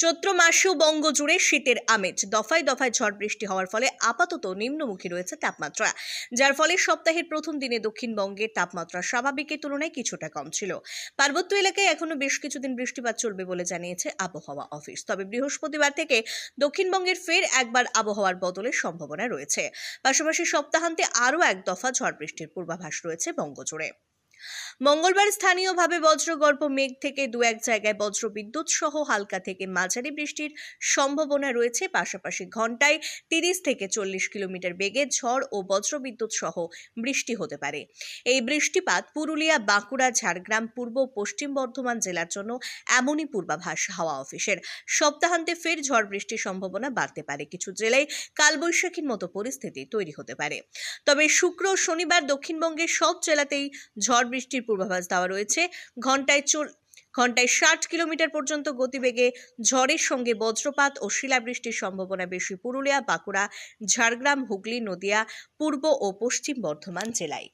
চৈত্র মাসেও বঙ্গ জুড়ে শীতের আমেজ। দফায় দফায় ঝড় বৃষ্টি হওয়ার ফলে আপাতত নিম্নমুখী রয়েছে তাপমাত্রা, যার ফলে সপ্তাহের প্রথম দিনে দক্ষিণবঙ্গের তাপমাত্রা স্বাভাবিকের তুলনায় কিছুটা কম ছিল। পার্বত্য এলাকায় এখনো বেশ কিছুদিন বৃষ্টিপাত চলবে বলে জানিয়েছে আবহাওয়া অফিস। তবে বৃহস্পতিবার থেকে দক্ষিণবঙ্গের ফের একবার আবহাওয়ার বদলের সম্ভাবনা রয়েছে। পাশাপাশি সপ্তাহান্তে আরও এক দফা ঝড় বৃষ্টির পূর্বাভাস রয়েছে বঙ্গজুড়ে। মঙ্গলবার স্থানীয়ভাবে বজ্রগর্ভ মেঘ থেকে দু এক জায়গায় বজ্রবিদ্যুৎ সহ হালকা থেকে মাঝারি বৃষ্টির সম্ভাবনা রয়েছে। পাশাপাশি ঘন্টায় 30 থেকে 40 কিলোমিটার বেগে ঝড় ও বজ্রবিদ্যুৎ সহ বৃষ্টি হতে পারে। এই বৃষ্টিপাত পুরুলিয়া, বাঁকুড়া, ঝাড়গ্রাম, পূর্ব ও পশ্চিম বর্ধমান জেলার জন্য এমনই পূর্বাভাস হাওয়া অফিসের। সপ্তাহান্তে ফের ঝড় বৃষ্টির সম্ভাবনা বাড়তে পারে। কিছু জেলায় কালবৈশাখীর মতো পরিস্থিতি তৈরি হতে পারে। তবে শুক্র ও শনিবার দক্ষিণবঙ্গের সব জেলাতেই ঝড় বৃষ্টির পূর্বাভাস দেওয়া রয়েছে। ঘন্টায় 60 কিলোমিটার পর্যন্ত গতিবেগে ঝড়ের সঙ্গে বজ্রপাত ও শিলাবৃষ্টির সম্ভাবনা বেশি পুরুলিয়া, বাঁকুড়া, ঝাড়গ্রাম, হুগলি, নদিয়া, পূর্ব ও পশ্চিম বর্ধমান জেলায়।